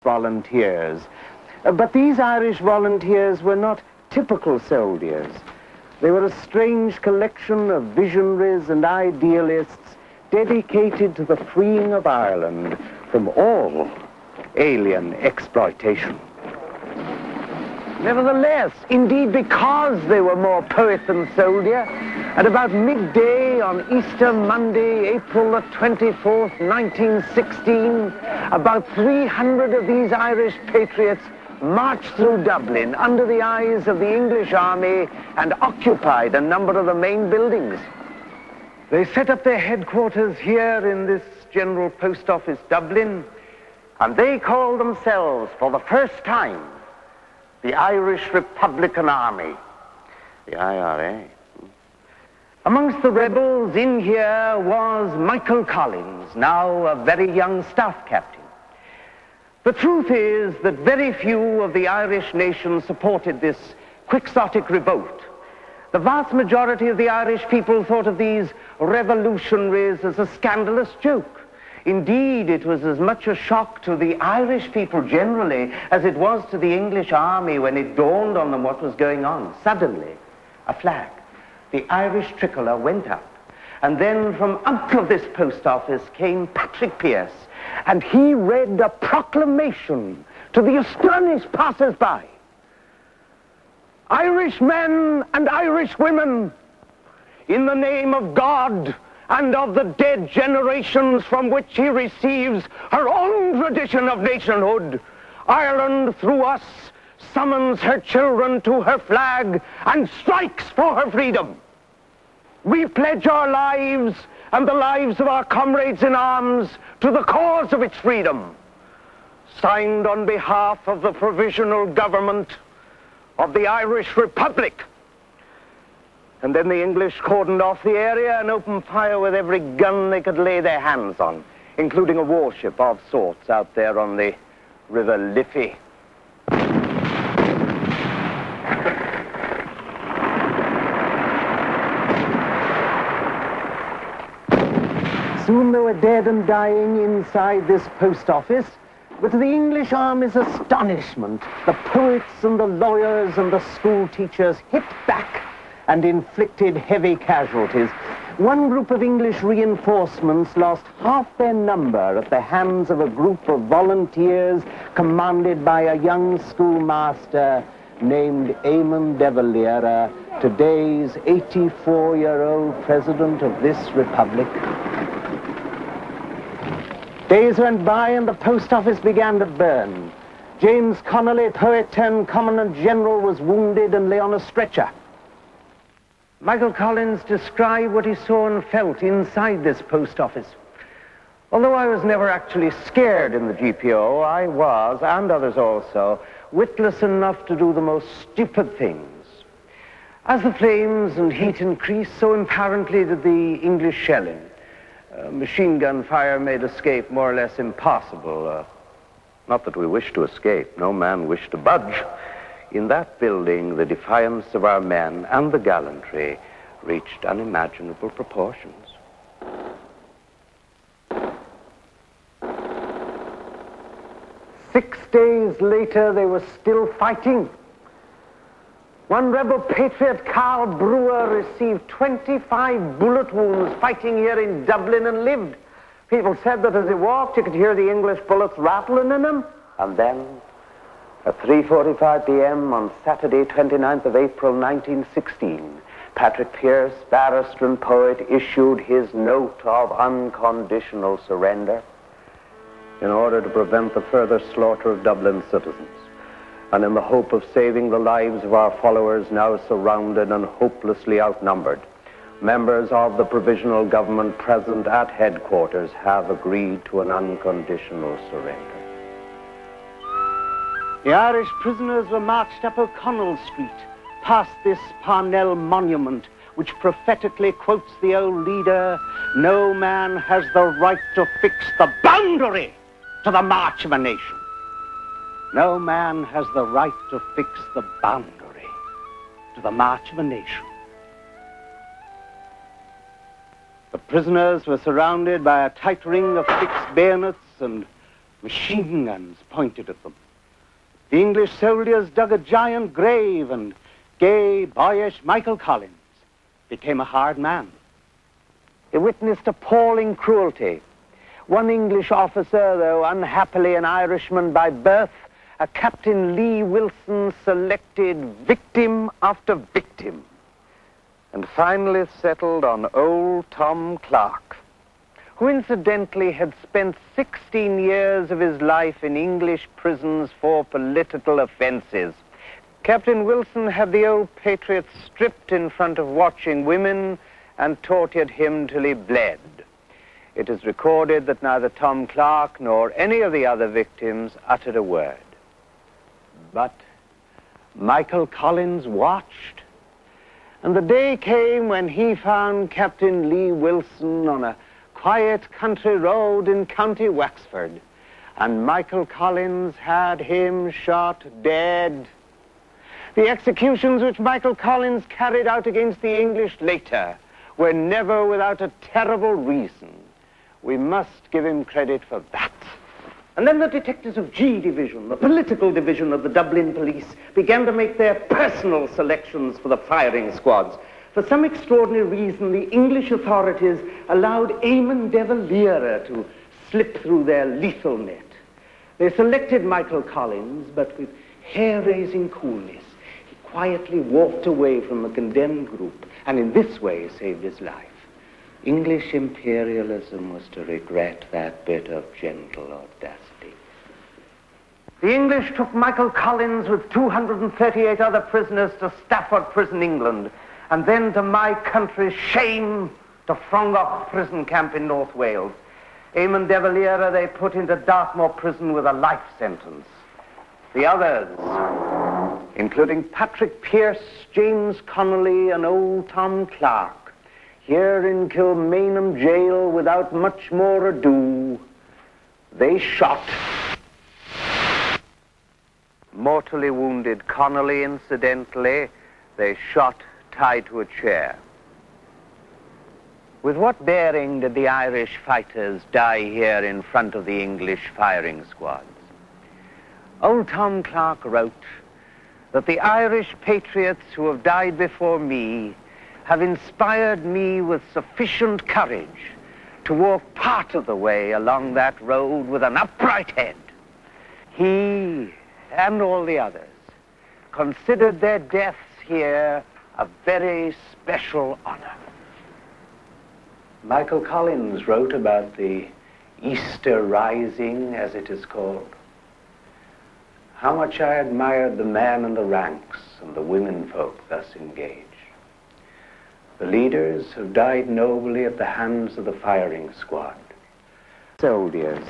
volunteers. But these Irish volunteers were not typical soldiers. They were a strange collection of visionaries and idealists dedicated to the freeing of Ireland from all alien exploitation. Nevertheless, indeed because they were more poet than soldier, at about midday on Easter Monday, April the 24th, 1916, about 300 of these Irish patriots marched through Dublin under the eyes of the English army and occupied a number of the main buildings. They set up their headquarters here in this General Post Office, Dublin, and they called themselves, for the first time, the Irish Republican Army, the IRA. Amongst the rebels in here was Michael Collins, now a very young staff captain. The truth is that very few of the Irish nation supported this quixotic revolt. The vast majority of the Irish people thought of these revolutionaries as a scandalous joke. Indeed, it was as much a shock to the Irish people generally as it was to the English army when it dawned on them what was going on. Suddenly, a flag, the Irish tricolour, went up. And then from out of this post office came Patrick Pearse, and he read a proclamation to the astonished passers-by. Irish men and Irish women, in the name of God and of the dead generations from which he receives her own tradition of nationhood, Ireland through us summons her children to her flag and strikes for her freedom. We pledge our lives and the lives of our comrades in arms to the cause of its freedom. Signed on behalf of the Provisional Government of the Irish Republic. And then the English cordoned off the area and opened fire with every gun they could lay their hands on, including a warship of sorts out there on the River Liffey. Soon they were dead and dying inside this post office, but to the English army's astonishment, the poets and the lawyers and the school teachers hit back and inflicted heavy casualties. One group of English reinforcements lost half their number at the hands of a group of volunteers commanded by a young schoolmaster named Eamon de Valera, today's 84-year-old president of this republic. Days went by and the post office began to burn. James Connolly, poet turned commandant general, was wounded and lay on a stretcher. Michael Collins described what he saw and felt inside this post office. Although I was never actually scared in the GPO, I was, and others also, witless enough to do the most stupid things. As the flames and heat increased, so apparently did the English shelling. Machine gun fire made escape more or less impossible. Not that we wished to escape. No man wished to budge. In that building, the defiance of our men and the gallantry reached unimaginable proportions. Six days later, they were still fighting. One rebel patriot, Carl Brewer, received 25 bullet wounds fighting here in Dublin and lived. People said that as he walked, you could hear the English bullets rattling in him. And then, at 3:45 p.m. on Saturday, 29th of April, 1916, Patrick Pearse, barrister and poet, issued his note of unconditional surrender in order to prevent the further slaughter of Dublin citizens, and in the hope of saving the lives of our followers now surrounded and hopelessly outnumbered. Members of the Provisional Government present at headquarters have agreed to an unconditional surrender. The Irish prisoners were marched up O'Connell Street, past this Parnell monument, which prophetically quotes the old leader, "No man has the right to fix the boundary to the march of a nation." No man has the right to fix the boundary to the march of a nation. The prisoners were surrounded by a tight ring of fixed bayonets and Machine guns pointed at them. The English soldiers dug a giant grave, and gay, boyish Michael Collins became a hard man. He witnessed appalling cruelty. One English officer, though unhappily an Irishman by birth, a Captain Lee Wilson, selected victim after victim, and finally settled on old Tom Clark, who incidentally had spent 16 years of his life in English prisons for political offenses. Captain Wilson had the old patriot stripped in front of watching women and tortured him till he bled. It is recorded that neither Tom Clark nor any of the other victims uttered a word. But Michael Collins watched, and the day came when he found Captain Lee Wilson on a quiet country road in County Wexford, and Michael Collins had him shot dead. The executions which Michael Collins carried out against the English later were never without a terrible reason. We must give him credit for that. And then the detectives of G Division, the political division of the Dublin police, began to make their personal selections for the firing squads. For some extraordinary reason, the English authorities allowed Eamon de Valera to slip through their lethal net. They selected Michael Collins, but with hair-raising coolness, he quietly walked away from the condemned group, and in this way saved his life. English imperialism was to regret that bit of gentle audacity. The English took Michael Collins with 238 other prisoners to Stafford Prison, England, and then, to my country's shame, to Frongoch prison camp in North Wales. Eamon de Valera they put into Dartmoor prison with a life sentence. The others, including Patrick Pearse, James Connolly, and old Tom Clark, here in Kilmainham jail, without much more ado, they shot. Mortally wounded Connolly, incidentally, they shot tied to a chair. With what bearing did the Irish fighters die here in front of the English firing squads? Old Tom Clark wrote that the Irish patriots who have died before me have inspired me with sufficient courage to walk part of the way along that road with an upright head. He and all the others considered their deaths here a very special honor. Michael Collins wrote about the Easter Rising, as it is called. How much I admired the man in the ranks and the women folk thus engaged. The leaders have died nobly at the hands of the firing squad. Soldiers